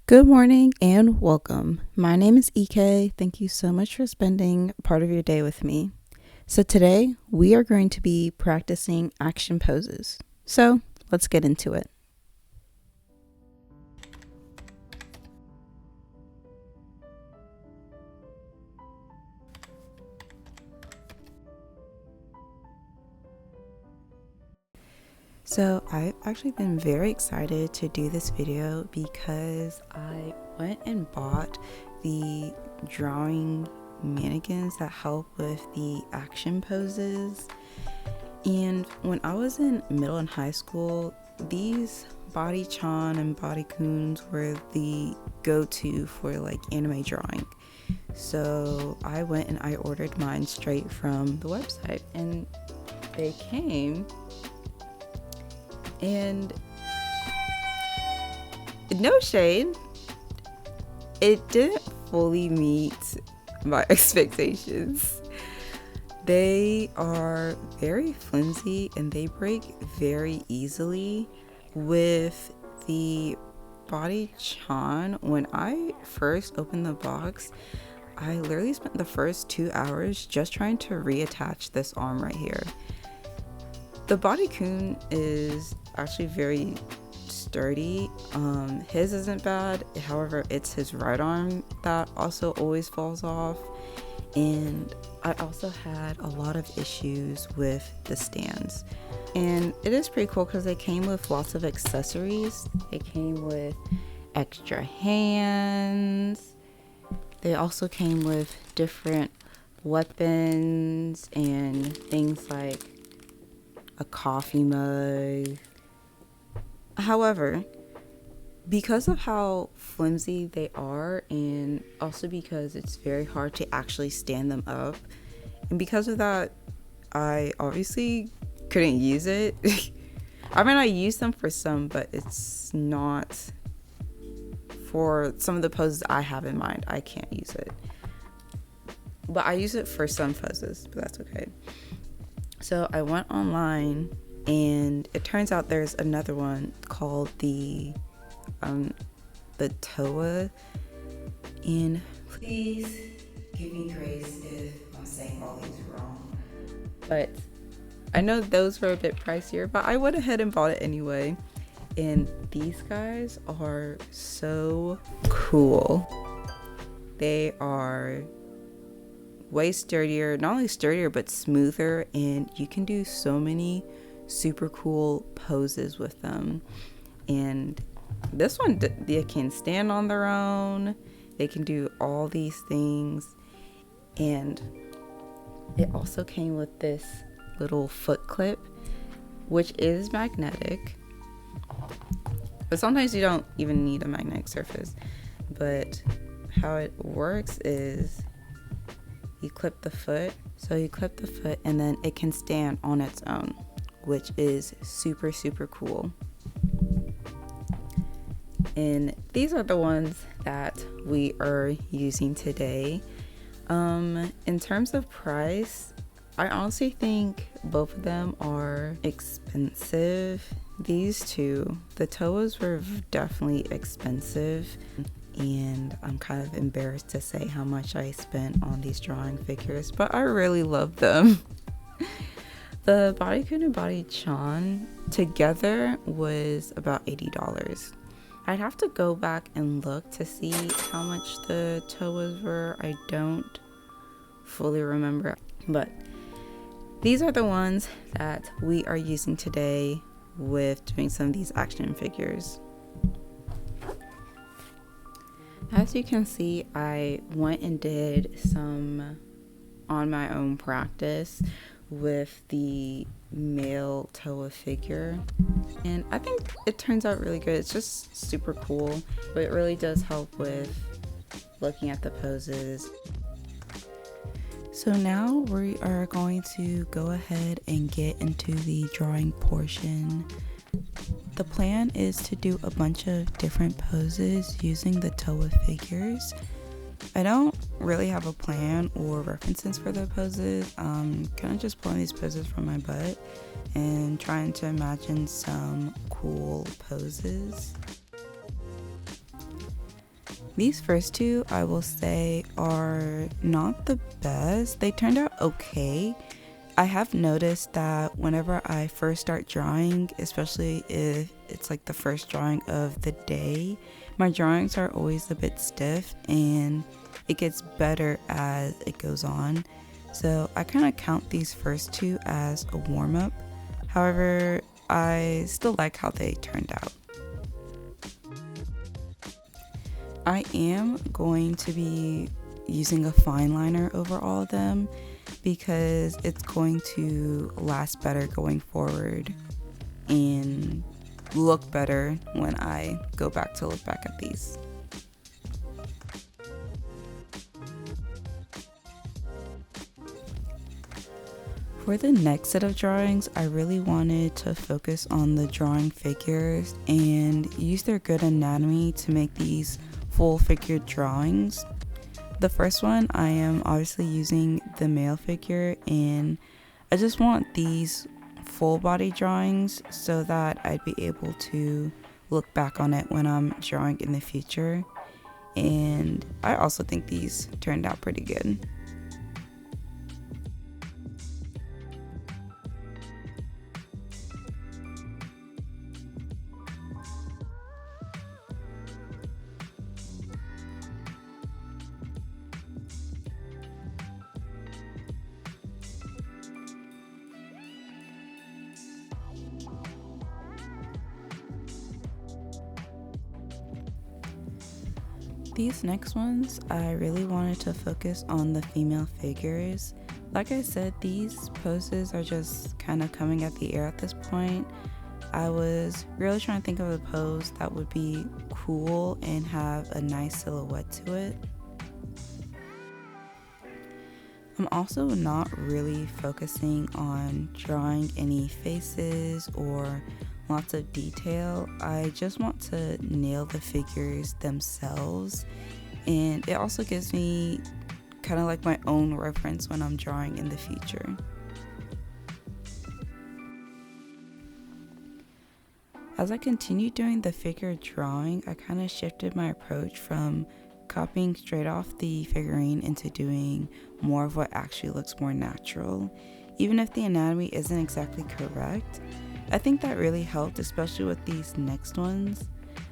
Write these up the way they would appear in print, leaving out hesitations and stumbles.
Good morning and welcome. My name is EK. Thank you so much for spending part of your day with me. So today we are going to be practicing action poses. So let's get into it. So I've actually been very excited to do this video because I went and bought the drawing mannequins that help with the action poses. And when I was in middle and high school, these body chan and body coons were the go-to for like anime drawing. So I went and I ordered mine straight from the website, and they came, and no shade, it didn't fully meet my expectations. They are very flimsy and they break very easily. With the body chan, when I first opened the box, I literally spent the first 2 hours just trying to reattach this arm right here. The body coon is actually very sturdy. His isn't bad, however it's his right arm that also always falls off. And I also had a lot of issues with the stands, and it is pretty cool because they came with lots of accessories. They came with extra hands. They also came with different weapons and things like a coffee mug. However, because of how flimsy they are, and also because it's very hard to actually stand them up, and because of that, I obviously couldn't use it. I mean, I use them for some, but it's not for some of the poses I have in mind. I can't use it, but I use it for some poses, but that's okay. So I went online, and it turns out there's another one called the Toa, and please give me grace if I'm saying all these wrong, but I know those were a bit pricier, but I went ahead and bought it anyway. And these guys are so cool. They are way sturdier, not only sturdier but smoother, and you can do so many super cool poses with them. And this one, they can stand on their own, they can do all these things. And it also came with this little foot clip, which is magnetic, but sometimes you don't even need a magnetic surface. But how it works is you clip the foot, and then it can stand on its own, which is super cool. And these are the ones that we are using today. In terms of price, I honestly think both of them are expensive. These two, the Toas, were definitely expensive, and I'm kind of embarrassed to say how much I spent on these drawing figures, but I really love them. The body coon and body chan together was about $80. I'd have to go back and look to see how much the Toas were. I don't fully remember, but these are the ones that we are using today with doing some of these action figures. As you can see, I went and did some on my own practice with the male Toa figure, and I think it turns out really good. It's just super cool, but it really does help with looking at the poses. So now we are going to go ahead and get into the drawing portion. The plan is to do a bunch of different poses using the Toa figures. I don't really have a plan or references for the poses. I'm kind of just pulling these poses from my butt and trying to imagine some cool poses. These first two, I will say, are not the best. They turned out okay. I have noticed that whenever I first start drawing, especially if it's like the first drawing of the day, my drawings are always a bit stiff and it gets better as it goes on. So I kind of count these first two as a warm-up. However, I still like how they turned out. I am going to be using a fine liner over all of them because it's going to last better going forward and look better when I go back to look back at these. For the next set of drawings, I really wanted to focus on the drawing figures and use their good anatomy to make these full figure drawings. The first one, I am obviously using the male figure, and I just want these full body drawings so that I'd be able to look back on it when I'm drawing in the future. And I also think these turned out pretty good. These next ones, I really wanted to focus on the female figures. Like I said, these poses are just kind of coming at the air at this point. I was really trying to think of a pose that would be cool and have a nice silhouette to it. I'm also not really focusing on drawing any faces or lots of detail. I just want to nail the figures themselves, and it also gives me kind of like my own reference when I'm drawing in the future. As I continued doing the figure drawing, I kind of shifted my approach from copying straight off the figurine into doing more of what actually looks more natural, even if the anatomy isn't exactly correct. I think that really helped, especially with these next ones.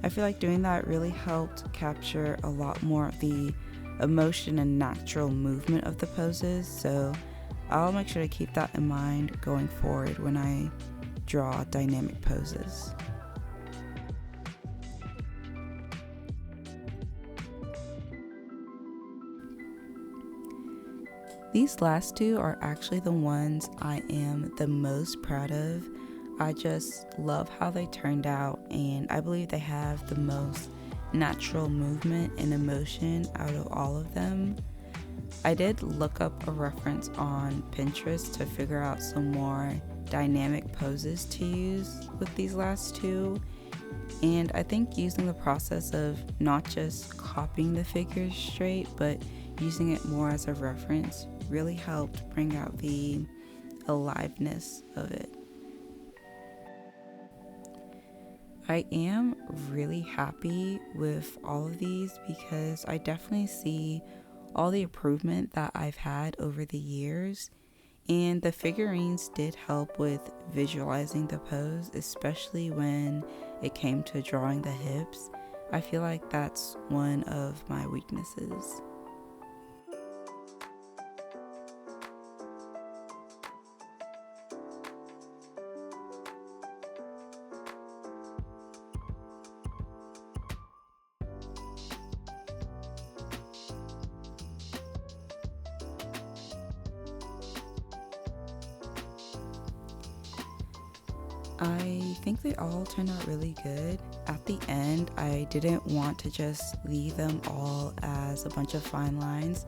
I feel like doing that really helped capture a lot more of the emotion and natural movement of the poses, so I'll make sure to keep that in mind going forward when I draw dynamic poses. These last two are actually the ones I am the most proud of. I just love how they turned out, and I believe they have the most natural movement and emotion out of all of them. I did look up a reference on Pinterest to figure out some more dynamic poses to use with these last two, and I think using the process of not just copying the figures straight but using it more as a reference really helped bring out the aliveness of it. I am really happy with all of these because I definitely see all the improvement that I've had over the years, and the figurines did help with visualizing the pose, especially when it came to drawing the hips. I feel like that's one of my weaknesses. I think they all turned out really good. At the end, I didn't want to just leave them all as a bunch of fine lines,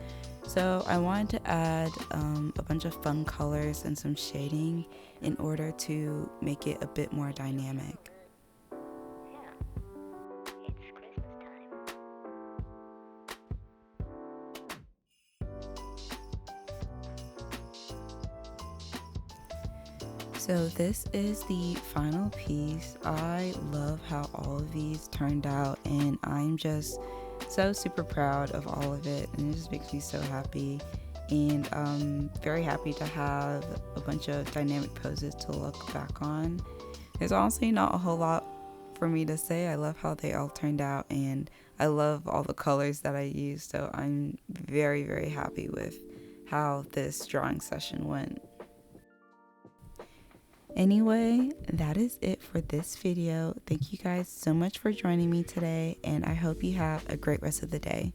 so I wanted to add a bunch of fun colors and some shading in order to make it a bit more dynamic. So this is the final piece. I love how all of these turned out, and I'm just So super proud of all of it, and it just makes me so happy. And very happy to have a bunch of dynamic poses to look back on. There's honestly not a whole lot for me to say. I love how they all turned out, and I love all the colors that I used. So I'm very, very happy with how this drawing session went. Anyway, that is it for this video. Thank you guys so much for joining me today, and I hope you have a great rest of the day.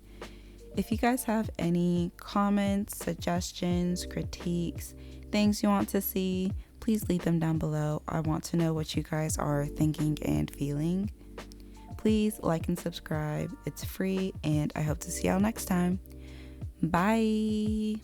If you guys have any comments, suggestions, critiques, things you want to see, please leave them down below. I want to know what you guys are thinking and feeling. Please like and subscribe. It's free, and I hope to see y'all next time. Bye.